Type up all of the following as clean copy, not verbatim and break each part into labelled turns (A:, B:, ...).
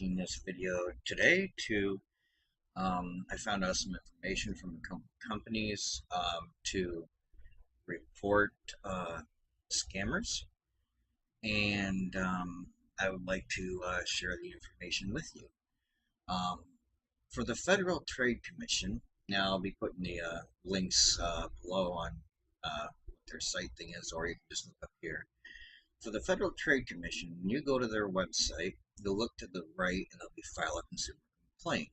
A: making this video today I found out some information from companies to report scammers, and I would like to share the information with you. Um, for the Federal Trade Commission, now I'll be putting the links below on what their site thing is, or you can just look up here. For the Federal Trade Commission, when you go to their website, you'll look to the right and there'll be File a Consumer Complaint.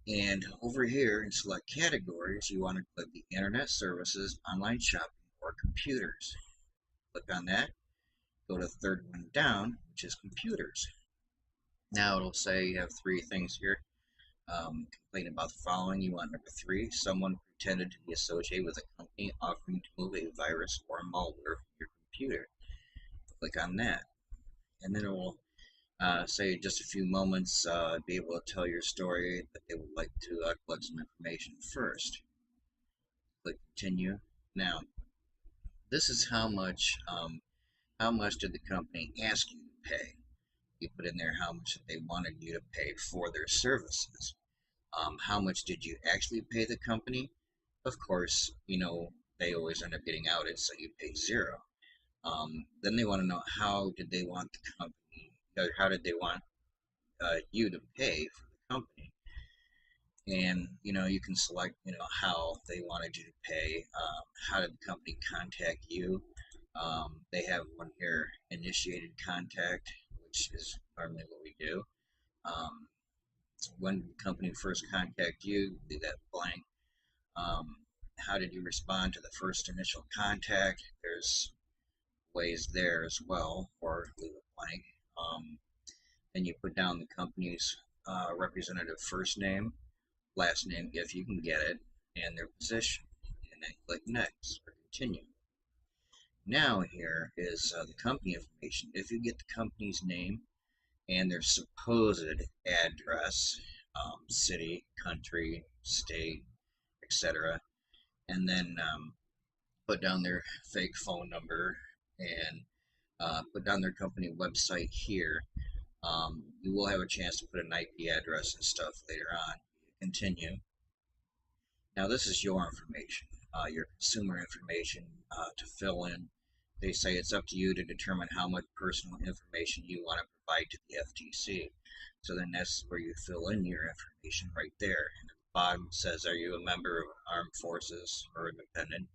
A: And over here in select categories, you want to click the Internet Services, Online Shopping, or Computers. Click on that, go to the third one down, which is Computers. Now it'll say you have three things here. Complain about the following. You want number 3, someone pretended to be associated with a company offering to move a virus or malware from your computer. Click on that, and then it will say in just a few moments be able to tell your story, but they would like to collect some information first. Click continue. Now, this is how much did the company ask you to pay. You put in there how much they wanted you to pay for their services. How much did you actually pay the company? Of course, they always end up getting outed, so you pay 0. Then they want to know how did they want the company, or how did they want you to pay for the company. And you can select how they wanted you to pay. How did the company contact you? They have one here, initiated contact, which is normally what we do. When did the company first contact you? Leave that blank. How did you respond to the first initial contact? There's ways there as well, or leave it blank. Then you put down the company's representative first name, last name if you can get it, and their position, and then click next or continue. Now here is the company information. If you get the company's name and their supposed address, city, country, state, etc., and then put down their fake phone number and put down their company website here, you will have a chance to put an IP address and stuff later on. Continue. Now this is your information, your consumer information to fill in. They say it's up to you to determine how much personal information you want to provide to the FTC. So then that's where you fill in your information right there. And at the bottom it says, are you a member of armed forces or independent?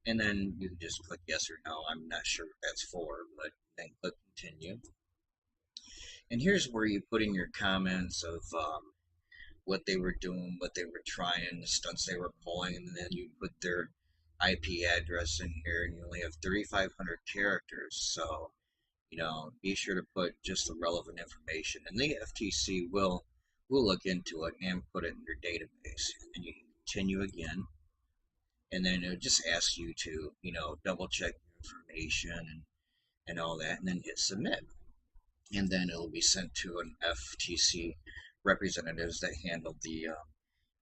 A: And then you can just click yes or no. I'm not sure what that's for, but then click continue. And here's where you put in your comments of what they were doing, what they were trying, the stunts they were pulling, and then you put their IP address in here, and you only have 3,500 characters. So, be sure to put just the relevant information, and the FTC will look into it and put it in your database. And you can continue again, and then it just asks you to, double check your information and all that, and then hit submit. And then it'll be sent to an FTC representatives that handle the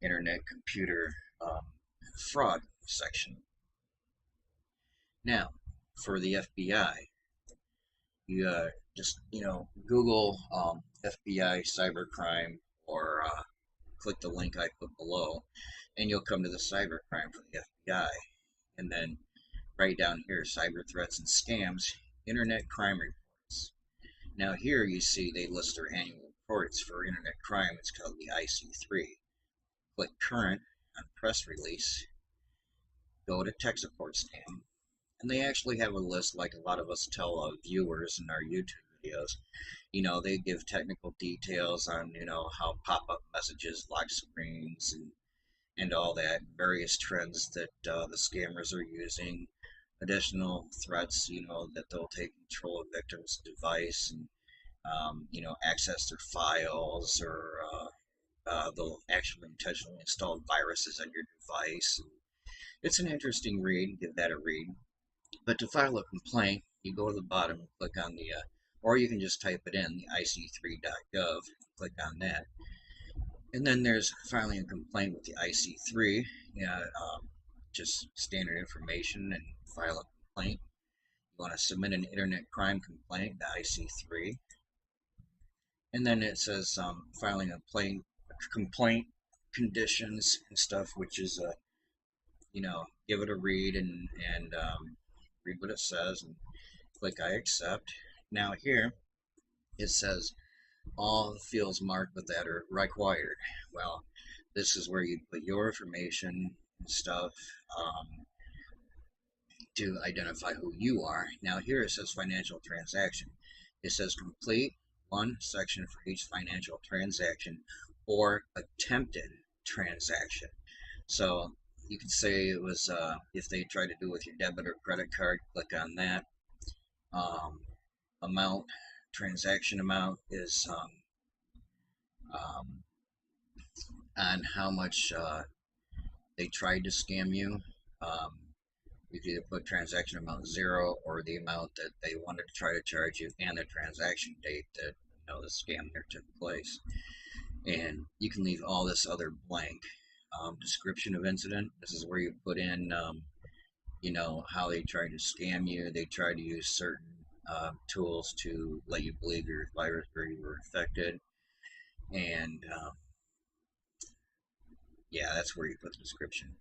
A: internet computer fraud section. Now, for the FBI, you just Google FBI cybercrime, or click the link I put below, and you'll come to the cybercrime for the FBI. And then right down here, cyber threats and scams, internet crime reports. Now here you see they list their annual reports for internet crime. It's called the IC3. Click current on press release, go to tech support scam, and they actually have a list like a lot of us tell viewers in our YouTube videos. They give technical details on how pop-up messages, lock screens, and all that, various trends that the scammers are using, additional threats, that they'll take control of victims' device and access their files, or they'll actually intentionally install viruses on your device. And it's an interesting read. Give that a read. But to file a complaint, you go to the bottom and click on the, or you can just type it in, the ic3.gov, click on that. And then there's filing a complaint with the IC3, just standard information, and file a complaint. You want to submit an internet crime complaint, the IC3. And then it says filing a complaint conditions and stuff, which is give it a read and read what it says and click I accept. Now here it says all fields marked with that are required. Well, this is where you put your information and stuff to identify who you are. Now here it says financial transaction. It says complete one section for each financial transaction or attempted transaction. So you could say it was if they try to do with your debit or credit card, click on that. Um, amount, transaction amount is um, on how much they tried to scam you. Um, you could either put transaction amount 0 or the amount that they wanted to try to charge you and the transaction date that the scam there took place. And you can leave all this other blank. Description of incident. This is where you put in how they tried to scam you. They tried to use certain tools to let you believe you're virus or you were infected. And yeah, that's where you put the description.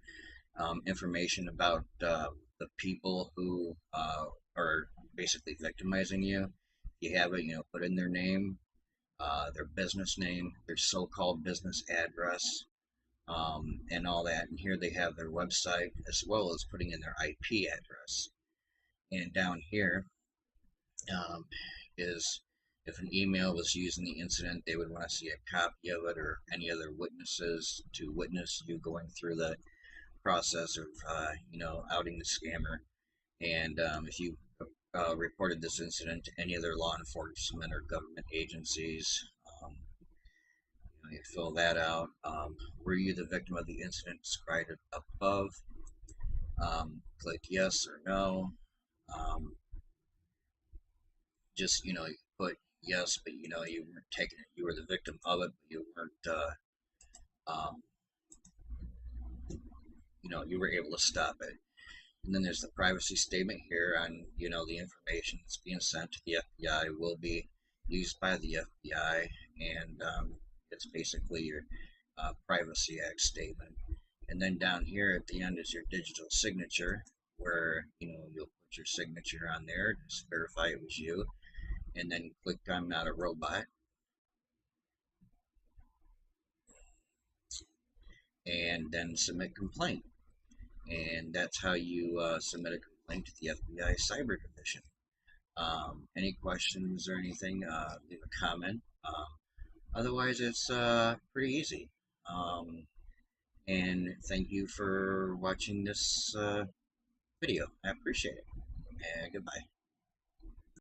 A: Information about the people who are basically victimizing you. If you have it, put in their name, their business name, their so-called business address, and all that. And here they have their website as well as putting in their IP address. And down here is if an email was used in the incident, they would want to see a copy of it or any other witnesses to witness you going through the process of, outing the scammer. And if you reported this incident to any other law enforcement or government agencies, you fill that out. Were you the victim of the incident described above? Click yes or no. Um, just you put yes, but you weren't taking it. You were the victim of it, but you weren't. Um, you were able to stop it. And then there's the privacy statement here on the information that's being sent to the FBI will be used by the FBI, and it's basically your Privacy Act statement. And then down here at the end is your digital signature, where you'll put your signature on there, just verify it was you, and then click I'm not a robot, and then submit complaint. And that's how you submit a complaint to the FBI Cyber Division. Any questions or anything, leave a comment. Otherwise, it's pretty easy. And thank you for watching this video. I appreciate it. And goodbye.